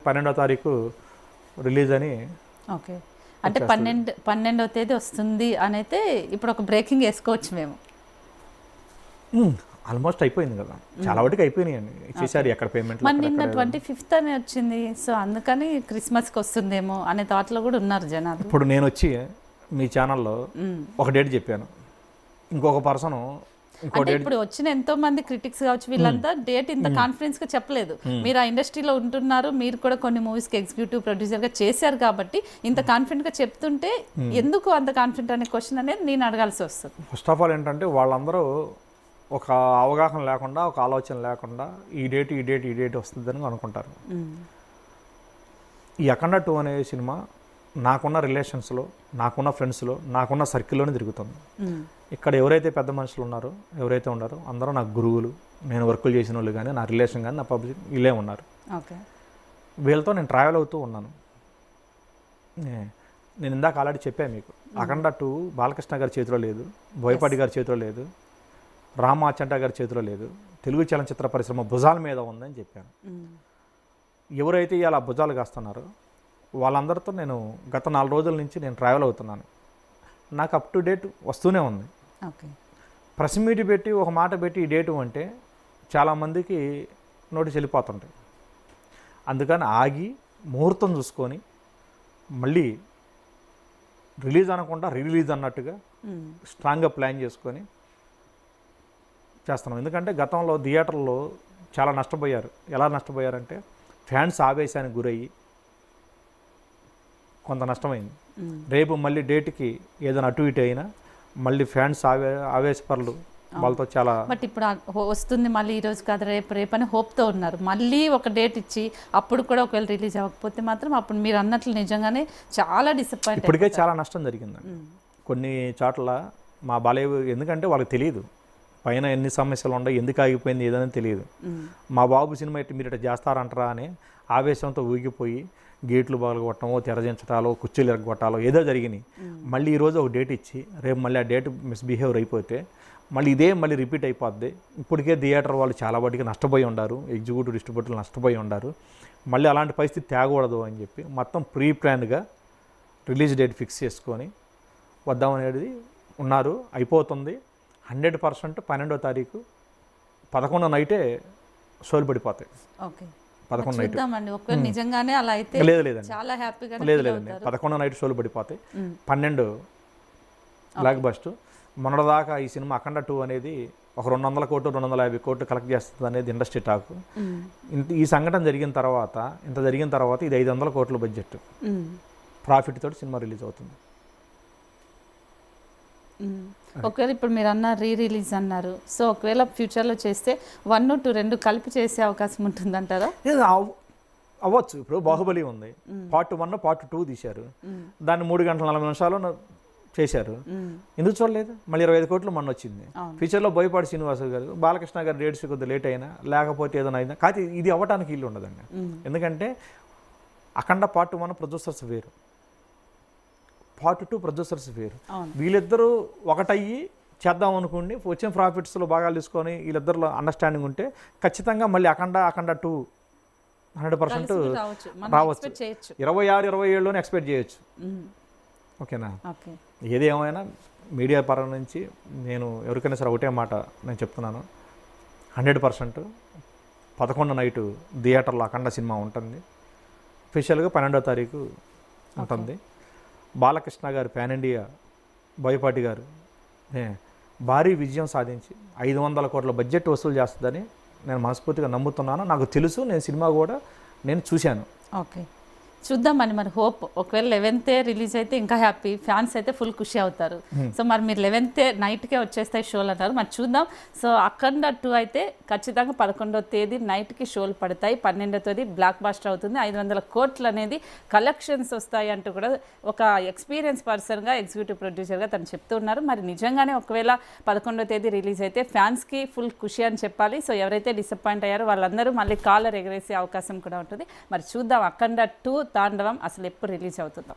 12వ తారీఖు రిలీజ్ అని. ఓకే, అంటే 12వ తేదీ వస్తుంది అని అయితే ఇప్పుడు ఒక బ్రేకింగ్ వేసుకోవచ్చు మేము. ఆల్మోస్ట్ అయిపోయింది కదా, చాలా వాటికి అయిపోయినాయండి. ఇచ్చేసారు ఎక్కడ పేమెంట్. మరి నిన్న 25th అని వచ్చింది, సో అందుకని క్రిస్మస్కి వస్తుందేమో అనే థాట్లో కూడా ఉన్నారు జనాలు. ఇప్పుడు నేను వచ్చి మీ ఛానల్లో ఒక డేట్ చెప్పాను, ఇంకొక పర్సన్ ఇంకో డేట్. ఇప్పుడు వచ్చిన ఎంతో మంది క్రిటిక్స్ కావచ్చు, వీళ్ళంతా డేట్ ఇంత కాన్ఫిడెన్స్ గా చెప్పలేదు. మీరు ఆ ఇండస్ట్రీలో ఉంటున్నారు, మీరు కూడా కొన్ని మూవీస్కి ఎగ్జిక్యూటివ్ ప్రొడ్యూసర్ గా చేశారు కాబట్టి ఇంత కాన్ఫిడెంట్ గా చెప్తుంటే ఎందుకు అంత కాన్ఫిడెంట్ అనే క్వశ్చన్ అనేది నేను అడగాల్సి వస్తుంది. ఫస్ట్ ఆఫ్ ఆల్ ఏంటంటే వాళ్ళందరూ ఒక అవగాహన లేకుండా, ఒక ఆలోచన లేకుండా ఈ డేట్ వస్తుందని అనుకుంటారు. ఈ అఖండ 2 అనే సినిమా నాకున్న రిలేషన్స్లో, నాకున్న ఫ్రెండ్స్లో, నాకున్న సర్కిల్లోనే తిరుగుతుంది. ఇక్కడ ఎవరైతే పెద్ద మనుషులు ఉన్నారో, ఎవరైతే ఉన్నారో అందరూ నా గురువులు, నేను వర్కులు చేసిన వాళ్ళు కానీ, నా రిలేషన్ కానీ, నా పబ్లిక్ వీళ్ళే ఉన్నారు. వీళ్ళతో నేను ట్రావెల్ అవుతూ ఉన్నాను. నేను ఇందాక ఆల్రెడీ చెప్పాను మీకు, అఖండ 2 బాలకృష్ణ గారి చేతిలో లేదు, బోయపాటి గారి చేతిలో లేదు, రామ్ ఆచంట గారి చేతిలో లేదు, తెలుగు చలనచిత్ర పరిశ్రమ భుజాల మీద ఉందని చెప్పాను. ఎవరైతే ఇలా భుజాలు కాస్తున్నారో వాళ్ళందరితో నేను గత 4 రోజుల నుంచి నేను ట్రావెల్ అవుతున్నాను. నాకు అప్ టు డేట్ వస్తూనే ఉంది. ప్రెస్ మీట్ పెట్టి ఒక మాట పెట్టి ఈ డేటు అంటే చాలామందికి నోటీస్ వెళ్ళిపోతుంటాయి. అందుకని ఆగి ముహూర్తం చూసుకొని మళ్ళీ రిలీజ్ అనకుండా రిలీజ్ అన్నట్టుగా స్ట్రాంగ్గా ప్లాన్ చేసుకొని చేస్తున్నాం. ఎందుకంటే గతంలో థియేటర్లో చాలా నష్టపోయారు. ఎలా నష్టపోయారంటే ఫ్యాన్స్ ఆవేశానికి గురయ్యి కొంత నష్టమైంది. రేపు మళ్ళీ డేట్కి ఏదైనా అటు ఇటు అయినా మళ్ళీ ఫ్యాన్స్ ఆవేశపరులు వాళ్ళతో చాలా. బట్ ఇప్పుడు వస్తుంది మళ్ళీ ఈ రోజు కాదు రేపు అని హోప్తో ఉన్నారు. మళ్ళీ ఒక డేట్ ఇచ్చి అప్పుడు కూడా ఒకవేళ రిలీజ్ అవ్వకపోతే మాత్రం అప్పుడు మీరు అన్నట్లు నిజంగానే చాలా డిసప్పాయింట్. ఇప్పటికే చాలా నష్టం జరిగిందండి కొన్ని చోట్ల. మా బాలయ్య ఎందుకంటే వాళ్ళకి తెలియదు పైన ఎన్ని సమస్యలు ఉన్నాయి, ఎందుకు ఆగిపోయింది ఏదని తెలియదు. మా బాబు సినిమా మీరు ఇట్లా చేస్తారంటారా అని ఆవేశంతో ఊగిపోయి గేట్లు పగలగొట్టడమో, తెరజించటాలో, కుర్చీలు ఎరగొట్టాలో ఏదో జరిగినాయి. మళ్ళీ ఈరోజు ఒక డేట్ ఇచ్చి రేపు మళ్ళీ ఆ డేట్ మిస్బిహేవ్ అయిపోతే మళ్ళీ రిపీట్ అయిపోద్ది. ఇప్పటికే థియేటర్ వాళ్ళు చాలా వాటికి నష్టపోయి ఉండారు, ఎగ్జిక్యూటివ్ డిస్ట్రిబ్యూటర్లు నష్టపోయి ఉండారు. మళ్ళీ అలాంటి పరిస్థితి తేగకూడదు అని చెప్పి మొత్తం ప్రీ ప్లాన్గా రిలీజ్ డేట్ ఫిక్స్ చేసుకొని వద్దామనేది ఉన్నారు. అయిపోతుంది 100%. 12వ తారీఖు 11 నైటే షోలు పడిపోతాయి. 11 నైట్ నిజంగానే అలా అయితే లేదండి, చాలా హ్యాపీగా లేదండి. 11 నైట్ షోలు పడిపోతాయి. 12 బ్లాక్ బస్ట్. మొన్నటిదాకా ఈ సినిమా అఖండ 2 అనేది ఒక 200 కోట్లు 250 కోట్లు కలెక్ట్ చేస్తుంది అనేది ఇండస్ట్రీ టాక్. ఈ సంఘటన జరిగిన తర్వాత ఇది 500 కోట్ల బడ్జెట్ ప్రాఫిట్ తోటి సినిమా రిలీజ్ అవుతుంది. ఒకవేళ ఇప్పుడు మీరు అన్న రిలీజ్ అన్నారు, సో ఒకవేళ ఫ్యూచర్లో చేస్తే 1, 2 2 కలిపి చేసే అవకాశం ఉంటుందంటారా? అవ్వచ్చు. ఇప్పుడు బాహుబలి ఉంది, పార్ట్ 1 పార్ట్ 2 తీశారు, దాన్ని 3 గంటల 40 నిమిషాలు చేశారు. ఎందుకు చూడలేదు? మళ్ళీ 25 కోట్లు మొన్న వచ్చింది. ఫ్యూచర్లో బోయపాటి శ్రీనివాస గారు, బాలకృష్ణ గారు డేట్స్ కొద్దిగా లేట్ అయినా లేకపోతే ఏదైనా అయినా కానీ ఇది అవ్వటానికి ఇల్లు ఉండదండి. ఎందుకంటే అఖండ పార్ట్ 1 ప్రొడ్యూసర్స్ వేరు, పార్ట్ 2 ప్రొడ్యూసర్స్ వేరు. వీళ్ళిద్దరూ ఒకటయ్యి చేద్దాం అనుకోండి, వచ్చిన ప్రాఫిట్స్లో భాగాలు తీసుకొని వీళ్ళిద్దరిలో అండర్స్టాండింగ్ ఉంటే ఖచ్చితంగా మళ్ళీ అఖండ 2 100% రావచ్చు. 26, 27లోనే ఎక్స్పెక్ట్ చేయొచ్చు. ఓకేనా? ఏది ఏమైనా మీడియా పరం నుంచి నేను ఎవరికైనా సరే ఒకటే మాట నేను చెప్తున్నాను, 100% 11 నైటు థియేటర్లో అఖండ సినిమా ఉంటుంది. స్పెషల్గా 12వ తారీఖు ఉంటుంది. బాలకృష్ణ గారు పాన్ ఇండియా, బోయపాటి గారు భారీ విజయం సాధించి 500 కోట్ల బడ్జెట్ వసూలు చేస్తుందని నేను మనస్ఫూర్తిగా నమ్ముతున్నాను. నాకు తెలుసు, నేను సినిమా కూడా నేను చూశాను. ఓకే, చూద్దామని మరి హోప్. ఒకవేళ 11th రిలీజ్ అయితే ఇంకా హ్యాపీ, ఫ్యాన్స్ అయితే ఫుల్ ఖుషి అవుతారు. సో మరి మీరు 11th నైట్కే వచ్చేస్తాయి షోలు అంటారు, మరి చూద్దాం. సో అఖండ 2 అయితే ఖచ్చితంగా 11వ తేదీ నైట్కి షోలు పడతాయి. 12వ తేదీ బ్లాక్ బాస్టర్ అవుతుంది. 500 కోట్లు అనేది కలెక్షన్స్ వస్తాయి అంటూ కూడా ఒక ఎక్స్పీరియన్స్ పర్సన్గా, ఎగ్జిక్యూటివ్ ప్రొడ్యూసర్గా తను చెప్తూ ఉన్నారు. మరి నిజంగానే ఒకవేళ 11వ తేదీ రిలీజ్ అయితే ఫ్యాన్స్కి ఫుల్ ఖుషి అని చెప్పాలి. సో ఎవరైతే డిసప్పాయింట్ అయ్యారో వాళ్ళందరూ మళ్ళీ కాలర్ ఎగరేసే అవకాశం కూడా ఉంటుంది. మరి చూద్దాం అఖండ 2 తాండవం అసలు ఎప్పుడు రిలీజ్ అవుతుందో.